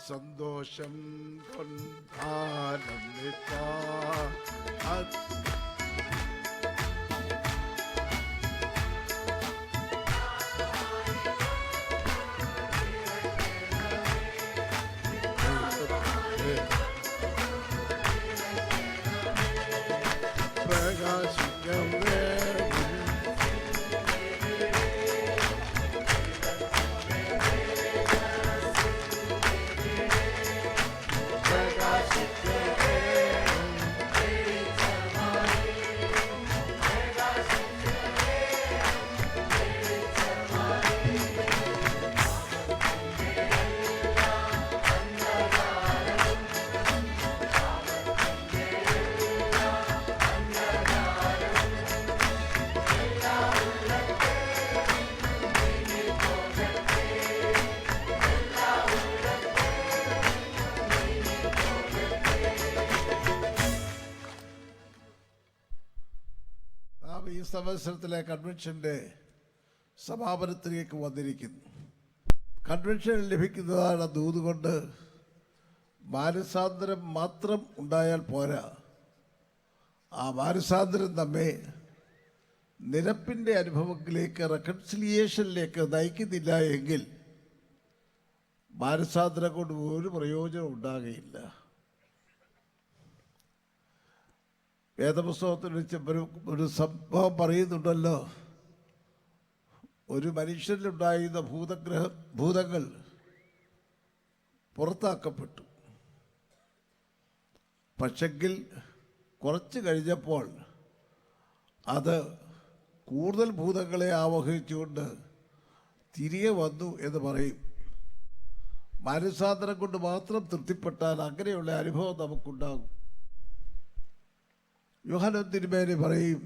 സന്തോഷം കൊണ്ടാനന്ദിപ്പാ പ്രകാശിക്കവേ ഈ സംവത്സരത്തിലെ കൺവെൻഷൻ്റെ സമാപനത്തിലേക്ക് വന്നിരിക്കുന്നു. കൺവെൻഷനിൽ ലഭിക്കുന്നതാണ് ദൂത് കൊണ്ട് മാനസാന്തരം മാത്രം ഉണ്ടായാൽ പോരാ. ആ മാനസാന്തരം നമ്മെ നിരപ്പിൻ്റെ അനുഭവത്തിലേക്ക്, റെക്കൺസിലിയേഷനിലേക്ക് നയിക്കുന്നില്ല എങ്കിൽ മാനസാന്തരം കൊണ്ട് ഒരു പ്രയോജനം ഉണ്ടാകുകയില്ല. വേദപുസ്തകത്തിൽ വെച്ച് ഒരു സംഭവം പറയുന്നുണ്ടല്ലോ. ഒരു മനുഷ്യനിലുണ്ടായിരുന്ന ഭൂതങ്ങൾ പുറത്താക്കപ്പെട്ടു. പക്ഷെങ്കിൽ കുറച്ച് കഴിഞ്ഞപ്പോൾ അത് കൂടുതൽ ഭൂതങ്ങളെ ആവഹിച്ചുകൊണ്ട് തിരികെ വന്നു എന്ന് പറയും. മാനസാന്തരം കൊണ്ട് മാത്രം തൃപ്തിപ്പെട്ടാൽ അങ്ങനെയുള്ള അനുഭവം നമുക്കുണ്ടാകും. യോഹന്നാൻ തിരുമേനി പറയും,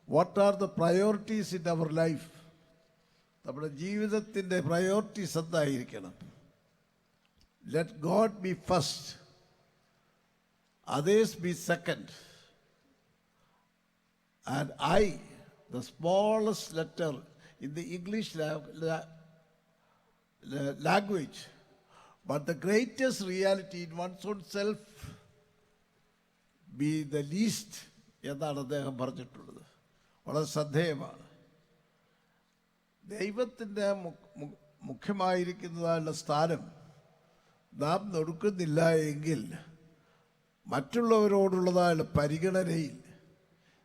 what are the priorities in our life? നമ്മുടെ ജീവിതത്തിൻ്റെ പ്രയോറിറ്റീസ് എന്തായിരിക്കണം? Let God be first, others be second, and I the smallest letter in the English language, but the greatest reality in one's own self be the least എന്നാണ് അദ്ദേഹം പറഞ്ഞിട്ടുള്ളത്. വളരെ ശ്രദ്ധേയമാണ്. ദൈവത്തിൻ്റെ മുഖ്യമായിരിക്കുന്നതായുള്ള സ്ഥാനം നാം കൊടുക്കുന്നില്ല എങ്കിൽ മറ്റുള്ളവരോടുള്ളതായുള്ള പരിഗണനയിൽ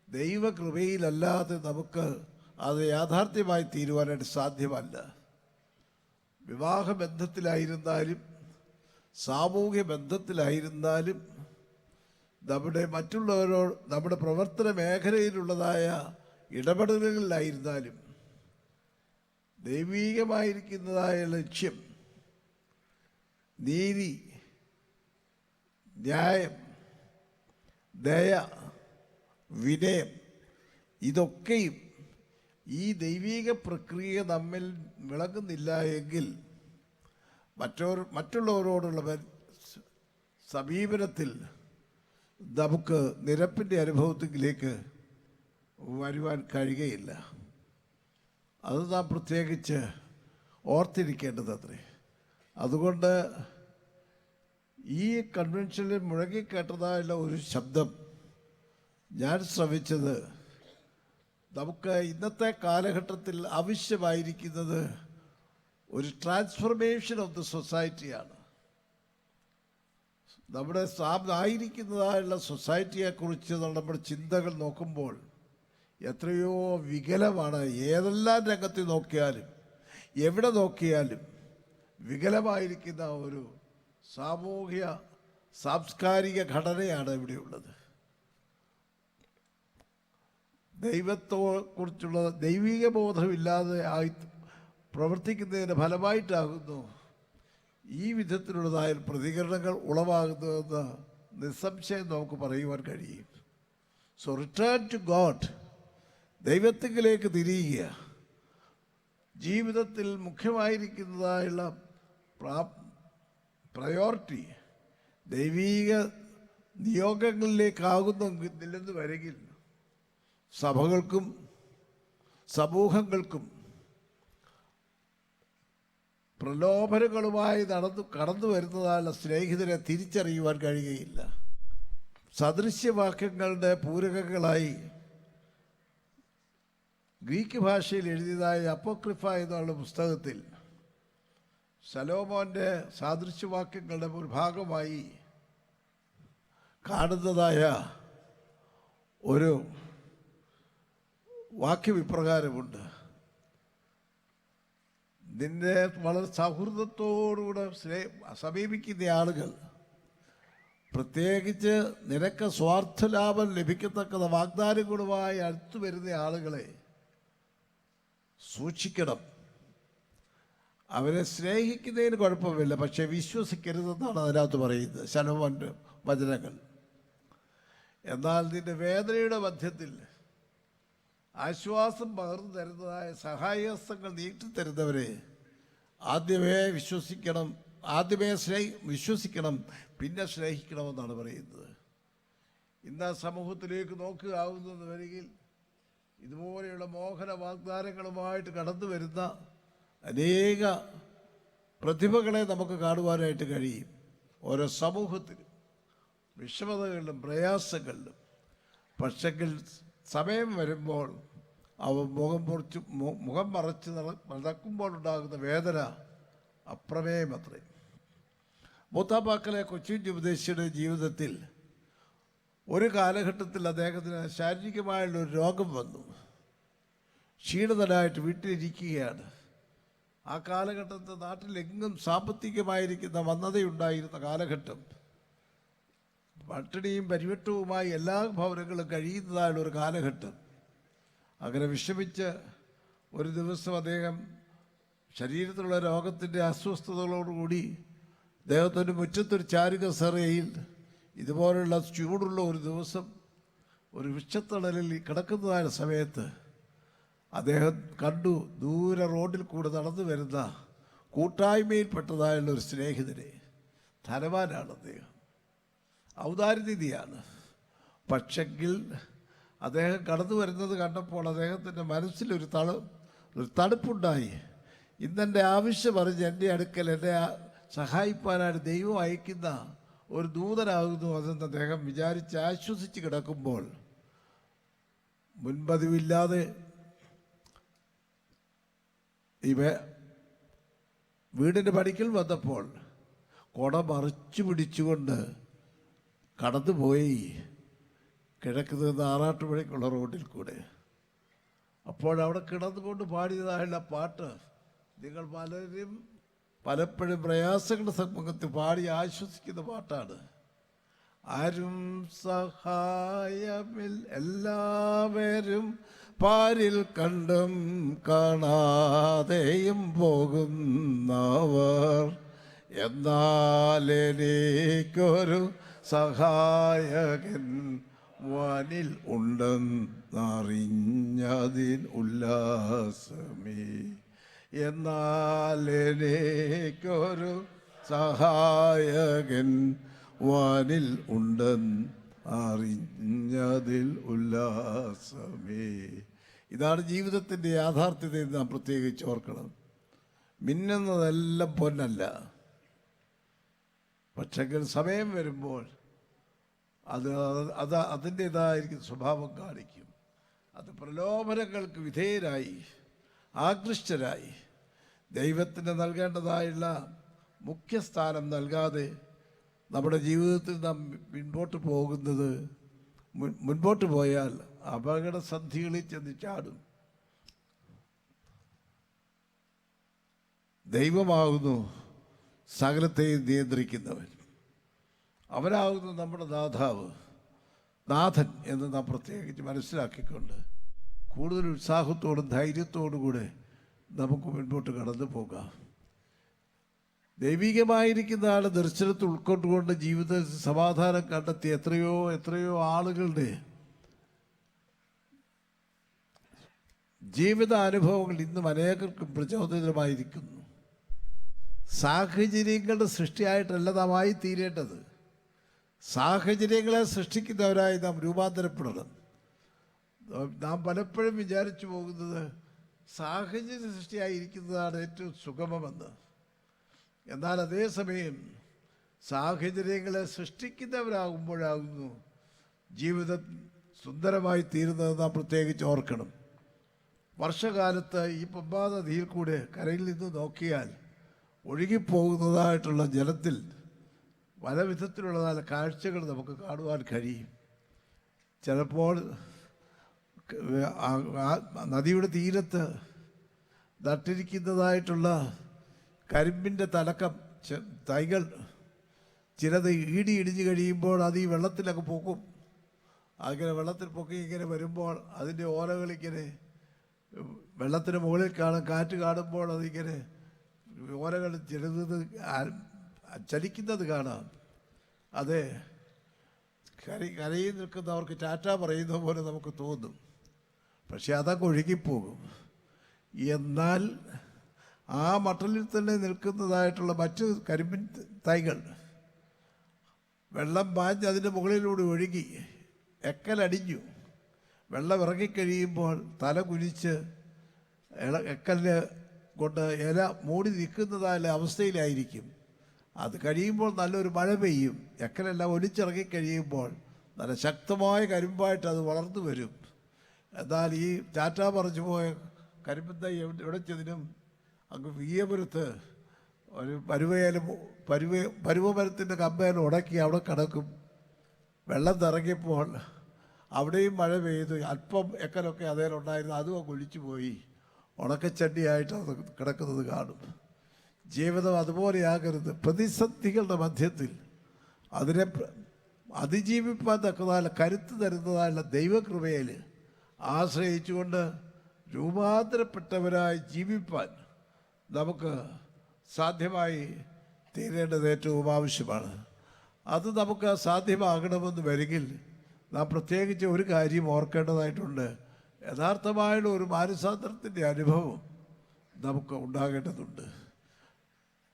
ദൈവകൃപയിലല്ലാതെ നമുക്ക് അത് യാഥാർത്ഥ്യമായി തീരുവാനായിട്ട് സാധ്യമല്ല. വിവാഹബന്ധത്തിലായിരുന്നാലും സാമൂഹ്യ ബന്ധത്തിലായിരുന്നാലും മറ്റുള്ളവരോട് നമ്മുടെ പ്രവർത്തന മേഖലയിലുള്ളതായ ഇടപെടലുകളിലായിരുന്നാലും ദൈവീകമായിരിക്കുന്നതായ ലക്ഷ്യം, നീതി, ന്യായം, ദയ, വിനയം, ഇതൊക്കെയും ഈ ദൈവീക പ്രക്രിയ നമ്മിൽ വിളങ്ങുന്നില്ല എങ്കിൽ മറ്റുള്ളവരോടുള്ള സമീപനത്തിൽ നമുക്ക് നിരപ്പിൻ്റെ അനുഭവത്തിലേക്ക് വരുവാൻ കഴിയുകയില്ല. അത് നാം പ്രത്യേകിച്ച് ഓർത്തിരിക്കേണ്ടതത്രേ. അതുകൊണ്ട് ഈ കൺവെൻഷനിൽ മുഴങ്ങിക്കേട്ടതായുള്ള ഒരു ശബ്ദം ഞാൻ ശ്രവിച്ചത്, നമുക്ക് ഇന്നത്തെ കാലഘട്ടത്തിൽ ആവശ്യമായിരിക്കുന്നത് ഒരു ട്രാൻസ്ഫർമേഷൻ ഓഫ് ദ സൊസൈറ്റിയാണ്. നമ്മുടെ ആയിരിക്കുന്നതായുള്ള സൊസൈറ്റിയെക്കുറിച്ച് നമ്മുടെ ചിന്തകൾ നോക്കുമ്പോൾ എത്രയോ വികലമാണ്. ഏതെല്ലാം രംഗത്ത് നോക്കിയാലും എവിടെ നോക്കിയാലും വികലമായിരിക്കുന്ന ഒരു സാംസ്കാരിക ഘടനയാണ് ഇവിടെയുള്ളത്. ദൈവത്തെക്കുറിച്ചുള്ള ദൈവിക ബോധമില്ലാതെ പ്രവർത്തിക്കുന്നതിൻ്റെ ഫലമായിട്ടാകുന്നു ഈ വിധത്തിലുള്ളതായ പ്രതികരണങ്ങൾ ഉളവാകുന്നതെന്ന് നിസ്സംശയം നമുക്ക് പറയുവാൻ കഴിയും. സോ റിട്ടേൺ ടു ഗോഡ്, ദൈവത്തിലേക്ക് തിരിയുക. ജീവിതത്തിൽ മുഖ്യമായിരിക്കുന്നതായുള്ള പ്രയോറിറ്റി ദൈവീക നിയോഗങ്ങളിലേക്കാകുന്നില്ലെന്ന് വരെങ്കിൽ സഭകൾക്കും സമൂഹങ്ങൾക്കും പ്രലോഭനങ്ങളുമായി കടന്നു വരുന്നതായുള്ള സ്നേഹിതരെ തിരിച്ചറിയുവാൻ കഴിയുകയില്ല. സദൃശ്യവാക്യങ്ങളുടെ പൂരകങ്ങളായി ഗ്രീക്ക് ഭാഷയിൽ എഴുതിയതായ അപ്പോക്രിഫ എന്നുള്ള പുസ്തകത്തിൽ ശലോമോൻ്റെ സാദൃശ്യവാക്യങ്ങളുടെ ഒരു ഭാഗമായി കാണുന്നതായ ഒരു വാക്യം ഇപ്രകാരമുണ്ട്: നിന്നെ വളരെ സൗഹൃദത്തോടുകൂടെ സമീപിക്കുന്ന ആളുകൾ, പ്രത്യേകിച്ച് നിനക്ക് സ്വാർത്ഥലാഭം ലഭിക്കത്തക്ക വാഗ്ദാനങ്ങളുമായി അടുത്തു വരുന്ന ആളുകളെ സൂക്ഷിക്കണം. അവരെ സ്നേഹിക്കുന്നതിന് കുഴപ്പമില്ല, പക്ഷെ വിശ്വസിക്കരുതെന്നാണ് അതിനകത്ത് പറയുന്നത് ശലോമോൻ്റെ വചനങ്ങൾ. എന്നാൽ നിന്റെ വേദനയുടെ മധ്യത്തിൽ ആശ്വാസം പകർന്നു തരുന്നതായ സഹായഹസ്തങ്ങൾ നീട്ടിത്തരുന്നവരെ ആദ്യമേ വിശ്വസിക്കണം, പിന്നെ സ്നേഹിക്കണമെന്നാണ് പറയുന്നത്. ഇന്ന് സമൂഹത്തിലേക്ക് നോക്കുകയാവുന്നത് വരികിൽ ഇതുപോലെയുള്ള മോഹന വാഗ്ദാനങ്ങളുമായിട്ട് കടന്നു വരുന്ന അനേക പ്രതിഭകളെ നമുക്ക് കാണുവാനായിട്ട് കഴിയും. ഓരോ സമൂഹത്തിലും വിഷമതകളിലും പ്രയാസങ്ങളിലും. പക്ഷെങ്കിൽ സമയം വരുമ്പോൾ അവ മുഖം മറച്ച് നടക്കുമ്പോഴുണ്ടാകുന്ന വേദന അപ്രമേയമത്രേ. മൂത്താപ്പാക്കലെ കൊച്ചിൻ ഉപദേശിയുടെ ജീവിതത്തിൽ ഒരു കാലഘട്ടത്തിൽ അദ്ദേഹത്തിന് ശാരീരികമായുള്ളൊരു രോഗം വന്നു. ക്ഷീണിതനായിട്ട് വീട്ടിലിരിക്കുകയാണ്. ആ കാലഘട്ടത്തിൽ നാട്ടിലെങ്ങും സാമ്പത്തികമായിരിക്കുന്ന മന്ദതയുണ്ടായിരുന്ന കാലഘട്ടം. പട്ടിണിയും പരിവട്ടവുമായി എല്ലാ ഭവനങ്ങളും കഴിയുന്നതായുള്ളൊരു കാലഘട്ടം. അങ്ങനെ വിഷമിച്ച് ഒരു ദിവസം അദ്ദേഹം ശരീരത്തിലുള്ള രോഗത്തിൻ്റെ അസ്വസ്ഥതകളോടുകൂടി അദ്ദേഹത്തിൻ്റെ മുറ്റത്തൊരു ചാരുകസേരയിൽ ഇതുപോലുള്ള ചൂടുള്ള ഒരു ദിവസം ഒരു വൃക്ഷത്തണലിൽ കിടക്കുന്നതായ സമയത്ത് അദ്ദേഹം കണ്ടു ദൂരെ റോഡിൽ കൂടെ നടന്നു വരുന്ന കൂട്ടായ്മയിൽപ്പെട്ടതായുള്ള ഒരു സ്നേഹിതനെ. ധനവാനാണ് അദ്ദേഹം, ഔദാര്യനിധിയാണ്. പക്ഷെങ്കിൽ അദ്ദേഹം കടന്നു വരുന്നത് കണ്ടപ്പോൾ അദ്ദേഹത്തിൻ്റെ മനസ്സിലൊരു തണുപ്പുണ്ടായി. ഇന്നെൻ്റെ ആവശ്യം അറിഞ്ഞ് എൻ്റെ അടുക്കൽ എന്നെ സഹായിപ്പാനായിട്ട് ദൈവം അയക്കുന്ന ഒരു ദൂതനാകുന്നു അതെന്ന് അദ്ദേഹം വിചാരിച്ച് ആശ്വസിച്ച് കിടക്കുമ്പോൾ മുൻപതിവില്ലാതെ വീടിൻ്റെ പടിക്കൽ വന്നപ്പോൾ കുട മറിച്ചു പിടിച്ചുകൊണ്ട് കടന്നുപോയി കിഴക്കുന്നത് ആറാട്ടുപുഴയ്ക്കുള്ള റോഡിൽ കൂടെ. അപ്പോഴവിടെ കിടന്നുകൊണ്ട് പാടിയതായുള്ള പാട്ട് നിങ്ങൾ പലപ്പോഴും പ്രയാസങ്ങളുടെ സമൂഹത്തിൽ പാടി ആശ്വസിക്കുന്ന പാട്ടാണ്. ആരും സഹായമിൽ എല്ലാവരും പാരിൽ കണ്ടും കാണാതെയും പോകുന്നവർ, എന്നാലെനിക്കൊരു സഹായകൻ വാനിൽ ഉണ്ടെന്നറിഞ്ഞതിൻ ഉല്ലാസമേ. എന്നാലെനിക്കൊരു സഹായകൻ വാനിൽ ഉണ്ടെന്നറിഞ്ഞതിൽ ഉല്ലാസമേ. ഇതാണ് ജീവിതത്തിൻ്റെ യാഥാർത്ഥ്യത. നാം പ്രത്യേകിച്ച് ഓർക്കണം. മിന്നുന്നതെല്ലാം പൊന്നല്ല, പക്ഷെങ്കിൽ സമയം വരുമ്പോൾ അത് അതിൻ്റേതായിരിക്കും സ്വഭാവം കാണിക്കും. അത് പ്രലോഭനങ്ങൾക്ക് വിധേയരായി ആകൃഷ്ടരായി ദൈവത്തിന് നൽകേണ്ടതായുള്ള മുഖ്യസ്ഥാനം നൽകാതെ നമ്മുടെ ജീവിതത്തിൽ നാം മുൻപോട്ട് പോയാൽ അപകടസന്ധികളിൽ ചെന്ന് ചാടും. ദൈവമാകുന്നു സകലത്തെയും നിയന്ത്രിക്കുന്നവൻ. അവനാകുന്നു നമ്മുടെ നാഥൻ എന്ന് നാം പ്രത്യേകിച്ച് മനസ്സിലാക്കിക്കൊണ്ട് കൂടുതൽ ഉത്സാഹത്തോടും ധൈര്യത്തോടും കൂടെ നമുക്ക് മുൻപോട്ട് കടന്നു പോകാം. ദൈവികമായിരിക്കുന്ന ആളെ ദർശനത്തിൽ ഉൾക്കൊണ്ടുകൊണ്ട് ജീവിതത്തിൽ സമാധാനം കണ്ടെത്തി എത്രയോ ആളുകളുടെ ജീവിതാനുഭവങ്ങൾ ഇന്നും അനേകർക്കും പ്രചോദനമായിരിക്കുന്നു. സാഹചര്യങ്ങളുടെ സൃഷ്ടിയായിട്ടല്ല നാം ആയി തീരേണ്ടത്. സാഹചര്യങ്ങളെ സൃഷ്ടിക്കുന്നവരായി നാം രൂപാന്തരപ്പെടണം. നാം പലപ്പോഴും വിചാരിച്ചു പോകുന്നത് സാഹചര്യ സൃഷ്ടിയായിരിക്കുന്നതാണ് ഏറ്റവും സുഗമമെന്ന്. എന്നാൽ അതേസമയം സാഹചര്യങ്ങളെ സൃഷ്ടിക്കുന്നവരാകുമ്പോഴാകുന്നു ജീവിതം സുന്ദരമായി തീരുന്നത് നാം പ്രത്യേകിച്ച് ഓർക്കണം. വർഷകാലത്ത് ഈ പമ്പാ നദിയിൽ കൂടെ കരയിൽ നിന്ന് നോക്കിയാൽ ഒഴുകിപ്പോകുന്നതായിട്ടുള്ള ജലത്തിൽ പല വിധത്തിലുള്ളതായ കാഴ്ചകൾ നമുക്ക് കാണുവാൻ കഴിയും. ചിലപ്പോൾ നദിയുടെ തീരത്ത് നട്ടിരിക്കുന്നതായിട്ടുള്ള കരിമ്പിൻ്റെ തൈകൾ ചിലത് ഇടിഞ്ഞ് കഴിയുമ്പോൾ അത് ഈ വെള്ളത്തിലൊക്കെ പൊക്കും. അങ്ങനെ വെള്ളത്തിൽ പൊക്കി ഇങ്ങനെ വരുമ്പോൾ അതിൻ്റെ ഓലകളിങ്ങനെ വെള്ളത്തിന് മുകളിൽ കാണും. കാറ്റ് കാണുമ്പോൾ അതിങ്ങനെ ഓലകൾ ചലിക്കുന്നത് കാണാം. അതെ, കരയിൽ നിൽക്കുന്നവർക്ക് ടാറ്റ പറയുന്ന പോലെ നമുക്ക് തോന്നും. പക്ഷെ അതൊക്കെ ഒഴുകിപ്പോകും. എന്നാൽ ആ മട്ടലിൽ തന്നെ നിൽക്കുന്നതായിട്ടുള്ള മറ്റ് കരിമ്പിൻ തൈകൾ വെള്ളം പാഞ്ഞ് അതിൻ്റെ മുകളിലൂടെ ഒഴുകി എക്കലടിഞ്ഞു. വെള്ളം ഇറങ്ങിക്കഴിയുമ്പോൾ തല കുനിച്ച് എക്കലിന് കൊണ്ട് ഇല മൂടി നിൽക്കുന്നതായ അവസ്ഥയിലായിരിക്കും. അത് കഴിയുമ്പോൾ നല്ലൊരു മഴ പെയ്യും. എക്കലെല്ലാം ഒലിച്ചിറങ്ങിക്കഴിയുമ്പോൾ നല്ല ശക്തമായ കരിമ്പായിട്ട് അത് വളർന്നു വരും. എന്നാൽ ഈ ടാറ്റ പറഞ്ഞു പോയ കരിമ്പിൻ തൈ എവിടെ ചെതിനും അങ്ങ് വീയപുരത്ത് ഒരു പരുവമരത്തിൻ്റെ കമ്പേൽ ഉടക്കി അവിടെ കിടക്കും. വെള്ളം തിറങ്ങിയപ്പോൾ അവിടെയും മഴ പെയ്തു. അല്പം എക്കലൊക്കെ അതേലുണ്ടായിരുന്നു, അതും അങ്ങ് ഒലിച്ചു പോയി. ഉണക്കച്ചട്ടിയായിട്ട് അത് കിടക്കുന്നത് കാണും. ജീവിതം അതുപോലെയാകരുത്. പ്രതിസന്ധികളുടെ മധ്യത്തിൽ അതിനെ അതിജീവിപ്പാൻ തക്കതായ കരുത്ത് തരുന്നതായുള്ള ദൈവകൃപയിൽ ആശ്രയിച്ചുകൊണ്ട് രൂപാന്തരപ്പെട്ടവരായി ജീവിപ്പാൻ നമുക്ക് സാധ്യമായി തീരേണ്ടത് ഏറ്റവും ആവശ്യമാണ്. അത് നമുക്ക് സാധ്യമാകണമെന്ന് വരികിൽ നാം പ്രത്യേകിച്ച് ഒരു കാര്യം ഓർക്കേണ്ടതായിട്ടുണ്ട്. യഥാർത്ഥമായുള്ള ഒരു മാനസാന്തരത്തിൻ്റെ അനുഭവം നമുക്ക് ഉണ്ടാകേണ്ടതുണ്ട്.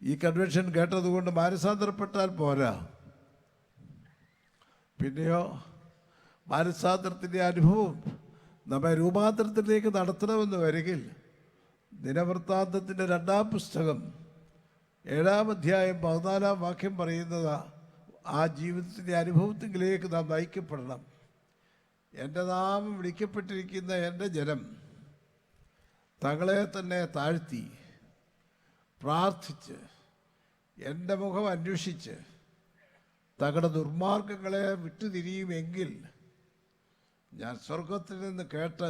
ഈ കൺവെൻഷൻ കേട്ടതുകൊണ്ട് മാനസാന്തരപ്പെട്ടാൽ പോരാ, പിന്നെയോ മാനസാന്തരത്തിൻ്റെ അനുഭവം നമ്മെ രൂപാന്തരത്തിലേക്ക് നടത്തണമെന്ന് വരികിൽ ദിനവൃത്താന്തത്തിൻ്റെ 2-ാം പുസ്തകം 7-ാം അധ്യായം 14-ാം വാക്യം പറയുന്നത് ആ ജീവിതത്തിൻ്റെ അനുഭവത്തിലേക്ക് നാം നയിക്കപ്പെടണം. എൻ്റെ നാമം വിളിക്കപ്പെട്ടിരിക്കുന്ന എൻ്റെ ജനം തങ്ങളെ തന്നെ താഴ്ത്തി പ്രാർത്ഥിച്ച് എൻ്റെ മുഖം അന്വേഷിച്ച് തങ്ങളുടെ ദുർമാർഗങ്ങളെ വിട്ടുതിരിയുമെങ്കിൽ ഞാൻ സ്വർഗത്തിൽ നിന്ന് കേട്ട്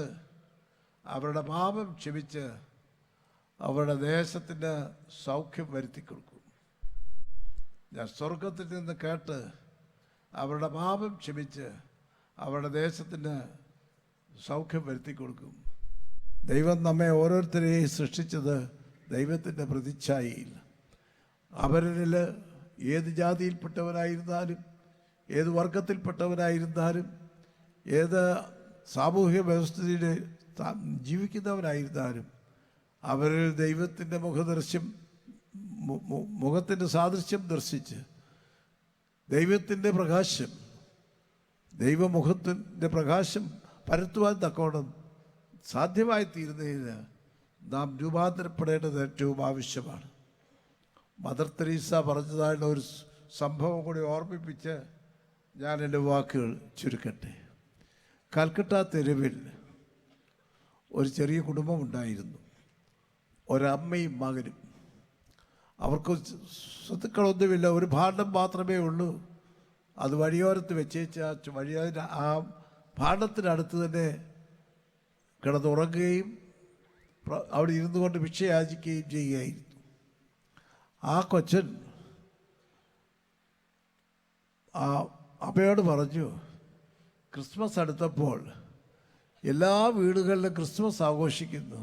അവരുടെ പാപം ക്ഷമിച്ച് അവരുടെ ദേശത്തിന് സൗഖ്യം വരുത്തി കൊടുക്കും. ഞാൻ സ്വർഗത്തിൽ നിന്ന് കേട്ട് അവരുടെ പാപം ക്ഷമിച്ച് അവരുടെ ദേശത്തിന് സൗഖ്യം വരുത്തി കൊടുക്കും. ദൈവം നമ്മെ ഓരോരുത്തരെയും സൃഷ്ടിച്ചത് ദൈവത്തിൻ്റെ പ്രതിച്ഛായയിൽ. അവരിൽ ഏത് ജാതിയിൽപ്പെട്ടവരായിരുന്നാലും ഏത് വർഗത്തിൽപ്പെട്ടവരായിരുന്നാലും ഏത് സാമൂഹ്യ വ്യവസ്ഥയിൽ ജീവിക്കുന്നവരായിരുന്നാലും അവരിൽ ദൈവത്തിൻ്റെ മുഖത്തിൻ്റെ സാദൃശ്യം ദർശിച്ച് ദൈവത്തിൻ്റെ പ്രകാശം ദൈവമുഖത്തിൻ്റെ പ്രകാശം പരത്തുവാൻ തക്കോണം സാധ്യമായി തീരുന്നതിന് നാം രൂപാന്തരപ്പെടേണ്ടത് ഏറ്റവും ആവശ്യമാണ്. മദർ തെരേസ പറഞ്ഞതായുള്ള ഒരു സംഭവം കൂടി ഓർമ്മിപ്പിച്ച് ഞാൻ എൻ്റെ വാക്കുകൾ ചുരുക്കട്ടെ. കൽക്കട്ട തെരുവിൽ ഒരു ചെറിയ കുടുംബമുണ്ടായിരുന്നു. ഒരമ്മയും മകനും. അവർക്ക് സ്വത്തുക്കളൊന്നുമില്ല, ഒരു ഭാണ്ഡം മാത്രമേ ഉള്ളൂ. അത് വഴിയോരത്ത് വെച്ചേച്ച് ആ ഭാണ്ഡത്തിനടുത്ത് തന്നെ കിടന്നുറങ്ങുകയും അവിടെ ഇരുന്നു കൊണ്ട് ഭിക്ഷ യാചിക്കുകയും ചെയ്യുകയായിരുന്നു. ആ കൊച്ചൻ ആ അമ്മയോട് പറഞ്ഞു, ക്രിസ്മസ് അടുത്തപ്പോൾ എല്ലാ വീടുകളിലും ക്രിസ്മസ് ആഘോഷിക്കുന്നു,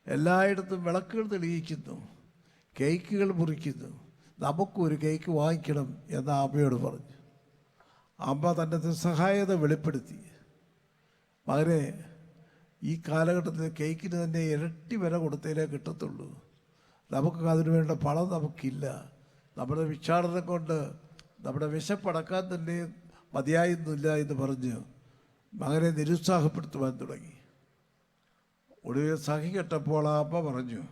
എല്ലായിടത്തും വിളക്കുകൾ തെളിയിക്കുന്നു, കേക്കുകൾ മുറിക്കുന്നു, നമുക്കൊരു കേക്ക് വാങ്ങിക്കണം എന്ന് അമ്മയോട് പറഞ്ഞു. അമ്മ തൻ്റെ നിസ്സഹായത വെളിപ്പെടുത്തി. മകനെ, ഈ കാലഘട്ടത്തിൽ കേക്കിന് തന്നെ ഇരട്ടി വില കൊടുത്തതിലേ കിട്ടത്തുള്ളൂ. നമുക്ക് അതിനു വേണ്ട പണം നമുക്കില്ല. നമ്മുടെ ഭിക്ഷാടനം കൊണ്ട് നമ്മുടെ വിശപ്പടക്കാൻ തന്നെ മതിയായിരുന്നില്ല എന്ന് പറഞ്ഞ് മകനെ നിരുത്സാഹപ്പെടുത്തുവാൻ തുടങ്ങി. ഒടുവിൽ സഹി കെട്ടപ്പോൾ ആ അമ്മ പറഞ്ഞു,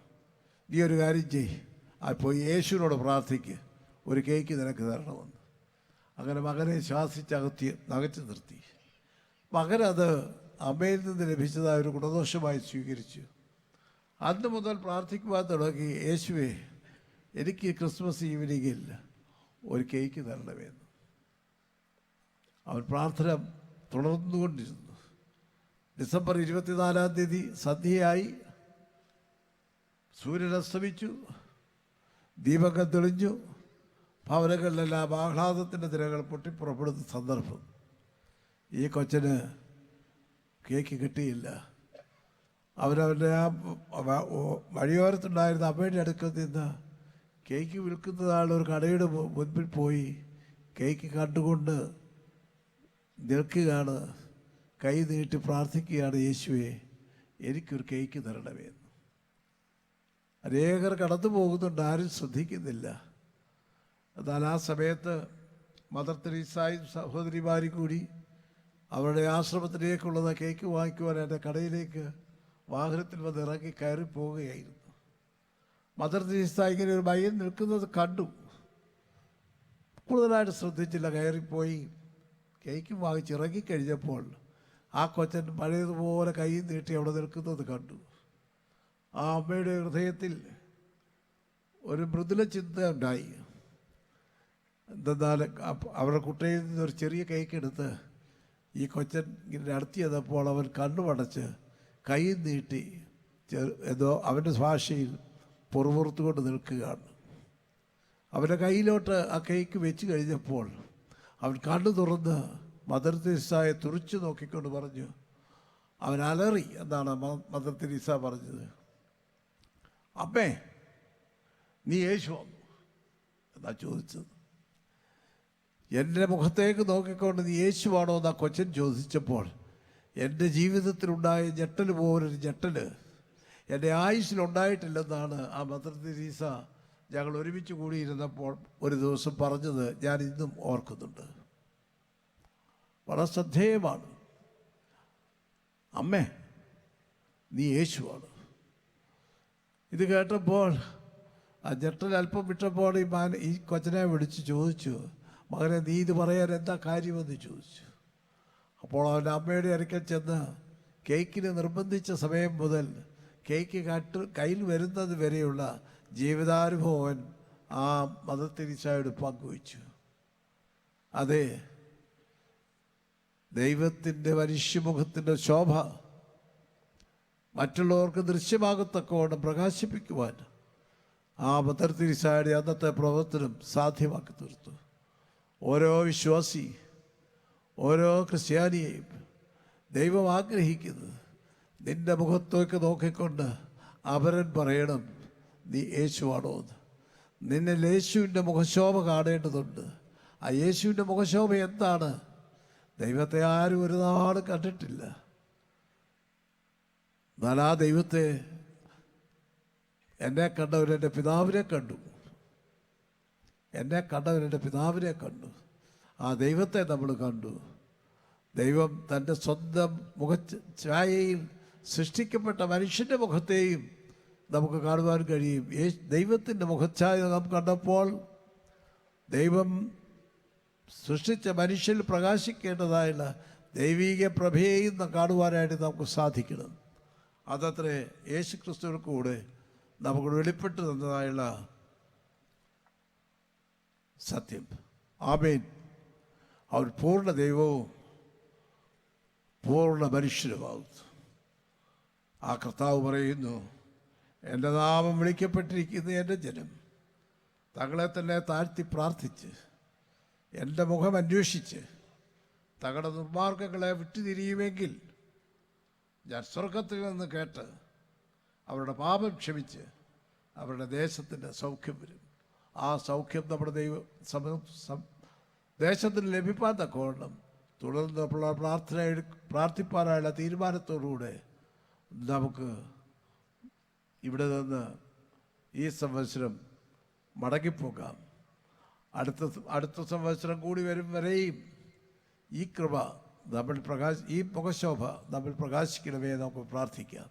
നീ ഒരു കാര്യം ചെയ്യ്, അപ്പോൾ യേശുവിനോട് പ്രാർത്ഥിക്കുക, ഒരു കേക്ക് നിനക്ക് തരണമെന്ന്. അങ്ങനെ മകനെ ശ്വാസിച്ചകത്തി നകച്ചു നിർത്തി. മകനത് അമ്മയിൽ നിന്ന് ലഭിച്ചതായ ഒരു ഗുണദോഷമായി സ്വീകരിച്ചു. അന്ന് മുതൽ പ്രാർത്ഥിക്കുവാൻ തുടങ്ങി, യേശുവേ എനിക്ക് ക്രിസ്മസ് ഈവനിങ്ങിൽ ഒരു കേക്ക് തരണമെന്ന്. അവൻ പ്രാർത്ഥന തുടർന്നുകൊണ്ടിരുന്നു. ഡിസംബർ 24 സന്ധ്യയായി, സൂര്യൻ അസ്തമിച്ചു, ദീപങ്ങൾ തെളിഞ്ഞു, ഭവനങ്ങളിലെല്ലാം ആഹ്ലാദത്തിൻ്റെ തിരകൾ പൊട്ടിപ്പുറപ്പെടുന്ന സന്ദർഭം. ഈ കൊച്ചന് കേക്ക് കിട്ടിയില്ല. അവരവൻ്റെ ആ വഴിയോരത്തുണ്ടായിരുന്ന അമ്മയുടെ അടുക്കൽ നിന്ന് കേക്ക് വിൽക്കുന്നതാണ് ഒരു കടയുടെ മുൻപിൽ പോയി കേക്ക് കണ്ടുകൊണ്ട് നിൽക്കുകയാണ്, കൈ നീട്ടി പ്രാർത്ഥിക്കുകയാണ്, യേശുവേ എനിക്കൊരു കേക്ക് തരണമേന്ന്. അനേകർ കടന്നു പോകുന്നുണ്ട്, ആരും ശ്രദ്ധിക്കുന്നില്ല. എന്നാൽ ആ സമയത്ത് മദർ തെരേസയും സഹോദരിമാരും കൂടി അവരുടെ ആശ്രമത്തിലേക്കുള്ളത് കേക്ക് വാങ്ങിക്കുവാൻ എൻ്റെ കടയിലേക്ക് വാഹനത്തിൽ വന്ന് ഇറങ്ങി കയറി പോവുകയായിരുന്നു. മദർ തെരേസ ഇങ്ങനെ ഒരു പയ്യൻ നിൽക്കുന്നത് കണ്ടു. കൂടുതലായിട്ട് ശ്രദ്ധിച്ചില്ല. കയറിപ്പോയി കേക്ക് വാങ്ങിച്ച് ഇറങ്ങിക്കഴിഞ്ഞപ്പോൾ ആ കൊച്ചൻ പഴയതുപോലെ കൈ നീട്ടി അവിടെ നിൽക്കുന്നത് കണ്ടു. ആ അമ്മയുടെ ഹൃദയത്തിൽ ഒരു മൃദുല ചിന്ത ഉണ്ടായി. എന്തെന്നാൽ അവരുടെ കുട്ടിയിൽ നിന്നൊരു ചെറിയ കേക്ക് എടുത്ത് ഈ കൊച്ചൻ ഇങ്ങനെ അടുത്ത് ചെന്നപ്പോൾ അവൻ കണ്ണുമടച്ച് കൈ നീട്ടി ഏതോ അവൻ്റെ ഭാഷയിൽ പുറപുറത്തുകൊണ്ട് നിൽക്കുകയാണ്. അവൻ്റെ കയ്യിലോട്ട് ആ കേക്ക് വെച്ച് കഴിഞ്ഞപ്പോൾ അവൻ കണ്ണു തുറന്ന് മദർ തെരേസയെ തുറിച്ചു നോക്കിക്കൊണ്ട് പറഞ്ഞു, അവൻ അലറി എന്നാണ് മദർ തെരേസ പറഞ്ഞത്. അമ്മേ, നീ യേശു വന്നു എന്നാ ചോദിച്ചത്. എൻ്റെ മുഖത്തേക്ക് നോക്കിക്കൊണ്ട് നീ യേശുവാണോ എന്നാ കൊച്ചൻ ചോദിച്ചപ്പോൾ എൻ്റെ ജീവിതത്തിലുണ്ടായ ഞെട്ടൽ പോലൊരു ഞെട്ടൽ എൻ്റെ ആയുസ്സിലുണ്ടായിട്ടില്ലെന്നാണ് ആ മദർ തെരേസ ഞങ്ങൾ ഒരുമിച്ച് കൂടിയിരുന്നപ്പോൾ ഒരു ദിവസം പറഞ്ഞത് ഞാൻ ഇന്നും ഓർക്കുന്നുണ്ട്. വളരെ ശ്രദ്ധേയമാണ്. അമ്മേ, നീ യേശുവാണ്. ഇത് കേട്ടപ്പോൾ ആ ഞെട്ടൽ അല്പം വിട്ടപ്പോൾ ഈ കൊച്ചനെ വിളിച്ച് ചോദിച്ചു, മകനെ നീ ഇത് പറയാൻ എന്താ കാര്യമെന്ന് ചോദിച്ചു. അപ്പോൾ അവൻ്റെ അമ്മയുടെ അടുക്കൽ ചെന്ന് കേക്കിന് നിർബന്ധിച്ച സമയം മുതൽ കേക്ക് കയ്യിൽ വരുന്നത് വരെയുള്ള ജീവിതാനുഭവം ആ മദർ തെരേസയോട് പങ്കുവച്ചു. അതെ, ദൈവത്തിൻ്റെ മനുഷ്യമുഖത്തിൻ്റെ ശോഭ മറ്റുള്ളവർക്ക് ദൃശ്യമാകത്തക്കവണ്ണം പ്രകാശിപ്പിക്കുവാൻ ആ മദർ തെരേസയുടെ അന്നത്തെ പ്രവർത്തനം സാധ്യമാക്കി തീർത്തു. ഓരോ വിശ്വാസി, ഓരോ ക്രിസ്ത്യാനിയെയും ദൈവം ആഗ്രഹിക്കുന്നത് നിന്റെ മുഖത്തേക്ക് നോക്കിക്കൊണ്ട് അവരൻ പറയണം, നീ യേശുവാണോ എന്ന്. നിന്നിൽ യേശുവിൻ്റെ മുഖശോഭ കാണേണ്ടതുണ്ട്. ആ യേശുവിൻ്റെ മുഖശോഭ എന്താണ്? ദൈവത്തെ ആരും ഒരു നാളും കണ്ടിട്ടില്ല. എന്നാൽ ആ ദൈവത്തെ എന്നെ കണ്ടവരെൻ്റെ പിതാവിനെ കണ്ടു. എന്നെ കണ്ടവരെൻ്റെ പിതാവിനെ കണ്ടു. ആ ദൈവത്തെ നമ്മൾ കണ്ടു. ദൈവം തൻ്റെ സ്വന്തം മുഖഛായയിൽ സൃഷ്ടിക്കപ്പെട്ട മനുഷ്യൻ്റെ മുഖത്തെയും നമുക്ക് കാണുവാൻ കഴിയും. ദൈവത്തിൻ്റെ മുഖഛായ നാം കണ്ടപ്പോൾ ദൈവം സൃഷ്ടിച്ച മനുഷ്യൽ പ്രകാശിക്കേണ്ടതായുള്ള ദൈവീക പ്രഭയെയും കാണുവാനായിട്ട് നമുക്ക് സാധിക്കണം. അതത്രേ യേശു ക്രിസ്തുവിന് കൂടെ നമുക്ക് വെളിപ്പെട്ട് തന്നതായുള്ള സത്യം. ആമേൻ. അവൻ പൂർണ്ണ ദൈവവും പൂർണ്ണ മനുഷ്യനുമാകുന്നു. ആ കർത്താവ് പറയുന്നു, എൻ്റെ നാമം വിളിക്കപ്പെട്ടിരിക്കുന്ന എൻ്റെ ജനം തങ്ങളെ തന്നെ താഴ്ത്തി പ്രാർത്ഥിച്ച് എൻ്റെ മുഖം അന്വേഷിച്ച് തങ്ങളുടെ ദുർമാർഗ്ഗങ്ങളെ വിട്ടുതിരിയുമെങ്കിൽ ഞാൻ സ്വർഗത്തിൽ നിന്ന് കേട്ട് അവരുടെ പാപം ക്ഷമിച്ച് അവരുടെ ദേശത്തിൻ്റെ സൗഖ്യം വരും. ആ സൗഖ്യം നമ്മുടെ ദേശത്തിന് ലഭിക്കാൻ തക്കവണ്ണം തുടർന്നുള്ള പ്രാർത്ഥിപ്പാനായുള്ള തീരുമാനത്തോടുകൂടെ നമുക്ക് ഇവിടെ നിന്ന് ഈ സംവത്സരം മടങ്ങിപ്പോകാം. അടുത്ത സംവത്സരം കൂടി വരും വരെയും ഈ കൃപ ഈ മുഖശോഭ നമ്മൾ പ്രകാശിക്കണമേ നമുക്ക് പ്രാർത്ഥിക്കാം.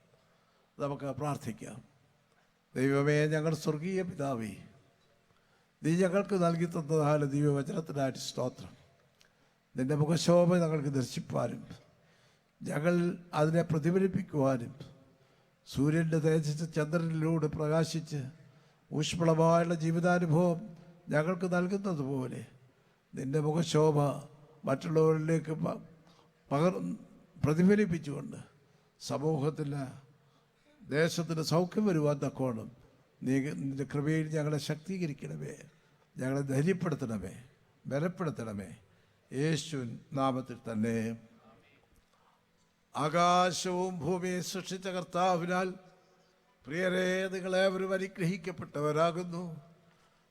ദൈവമേ, ഞങ്ങളുടെ സ്വർഗീയ പിതാവേ, നീ ഞങ്ങൾക്ക് നൽകി തന്നതായ ദൈവവചനത്തിനായിട്ട് സ്തോത്രം. നിൻ്റെ മുഖശോഭ ഞങ്ങൾക്ക് ദർശിപ്പാനും ഞങ്ങൾ അതിനെ പ്രതിഫലിപ്പിക്കുവാനും സൂര്യൻ്റെ തേജസ് ചന്ദ്രനിലൂടെ പ്രകാശിച്ച് ഊഷ്മളമായുള്ള ജീവിതാനുഭവം ഞങ്ങൾക്ക് നൽകുന്നത് പോലെ നിൻ്റെ മുഖശോഭ മറ്റുള്ളവരിലേക്ക് പ്രതിഫലിപ്പിച്ചുകൊണ്ട് സമൂഹത്തിന്, ദേശത്തിന് സൗഖ്യം വരുവാൻ തക്കോണം നീ നിൻ്റെ കൃപയിൽ ഞങ്ങളെ ശക്തീകരിക്കണമേ, ഞങ്ങളെ ധൈര്യപ്പെടുത്തണമേ, ബലപ്പെടുത്തണമേ. യേശു നാമത്തിൽ തന്നെ. ആകാശവും ഭൂമിയെ സൃഷ്ടിച്ച കർത്താവിനാൽ പ്രിയരെ, നിങ്ങളേവരും അനുഗ്രഹിക്കപ്പെട്ടവരാകുന്നു.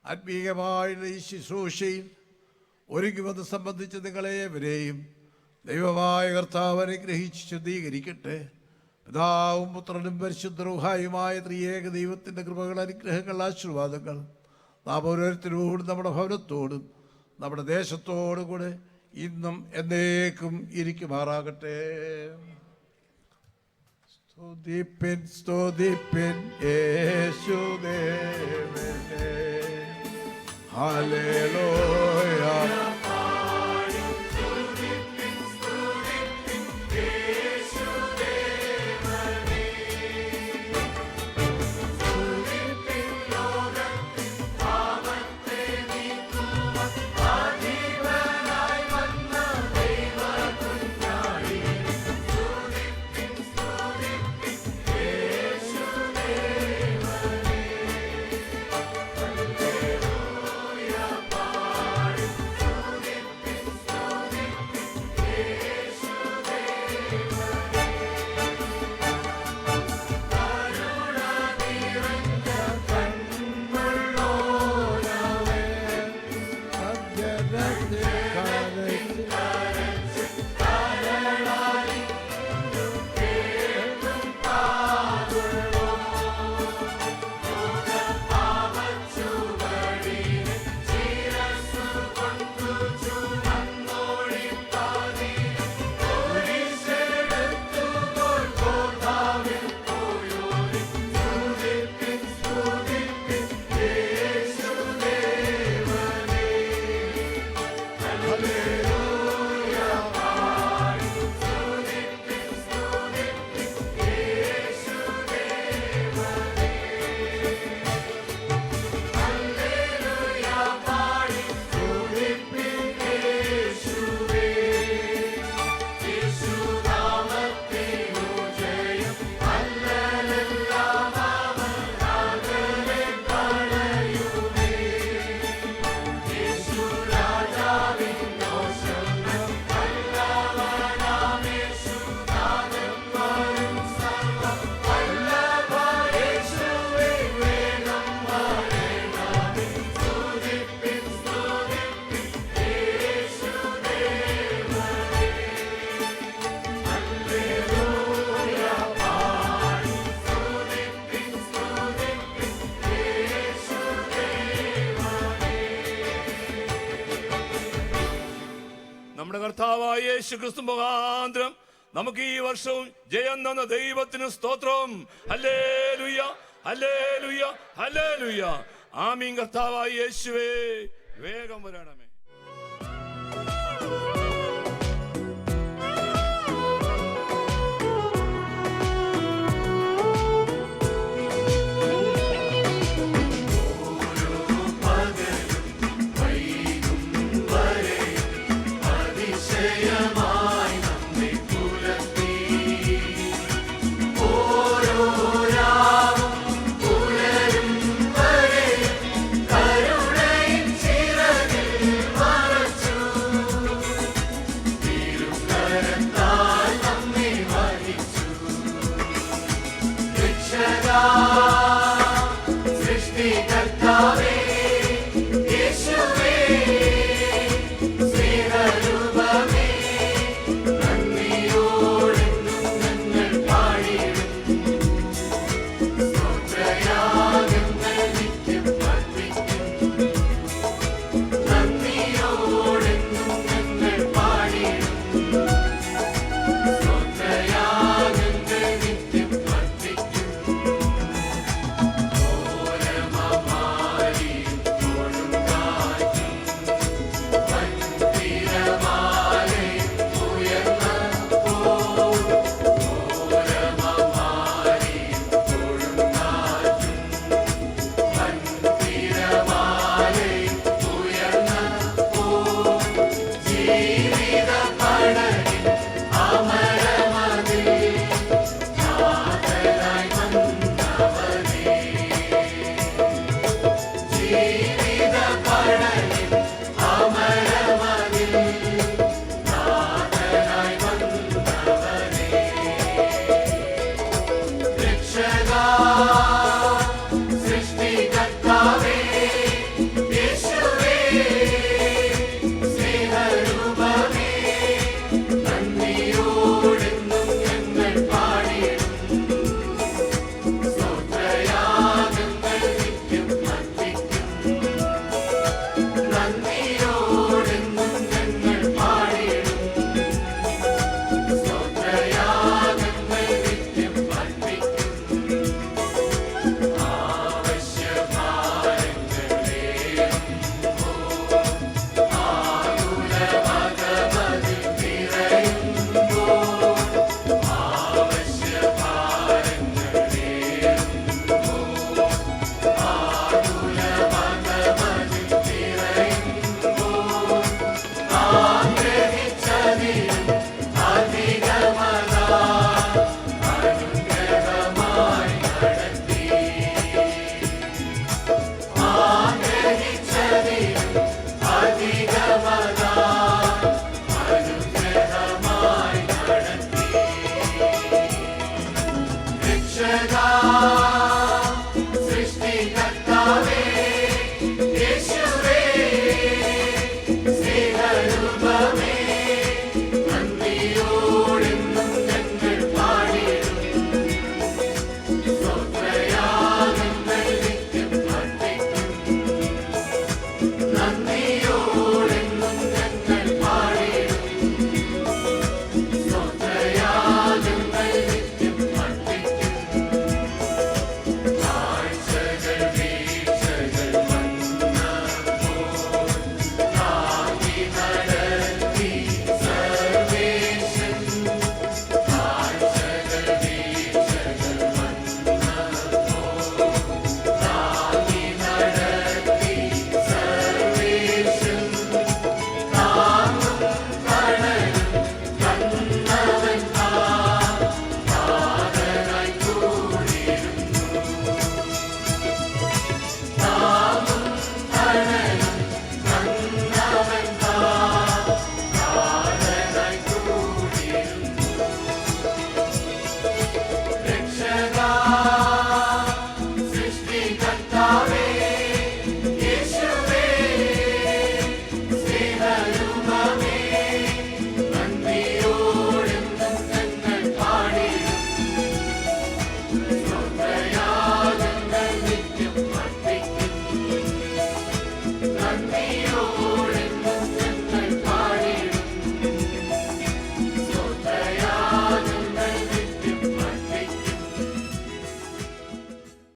ആത്മീയമായുള്ള ഈ ശുശ്രൂഷയിൽ ഒരുങ്ങുമെന്ന് സംബന്ധിച്ച് നിങ്ങളേവരെയും ദൈവമായ കർത്താവ് അനുഗ്രഹിച്ച് ശുദ്ധീകരിക്കട്ടെ. പിതാവും പുത്രനും പരിശുദ്ധ റൂഹായുമായ ത്രിയേക ദൈവത്തിൻ്റെ കൃപകൾ, അനുഗ്രഹങ്ങൾ, ആശീർവാദങ്ങൾ നാം ഓരോരുത്തരോടും നമ്മുടെ ഭവനത്തോടും നമ്മുടെ ദേശത്തോടും കൂടെ ഇന്നും എന്നേക്കും ഇരിക്കുമാറാകട്ടെ. സ്തുതിപ്പിൻ സ്തുതിപ്പിൻ യേശുദേവനെ, ഹല്ലേലൂയ. നമ്മുടെ കർത്താവായ യേശു ക്രിസ്തു മുഖാന്തരം നമുക്ക് ഈ വർഷവും ജയം തന്ന ദൈവത്തിന് സ്തോത്രം. ഹല്ലേലൂയ, ഹല്ലേലൂയ, ഹല്ലേലൂയ. ആമീൻ. കർത്താവായ യേശുവേ, വേഗം വരണമേ.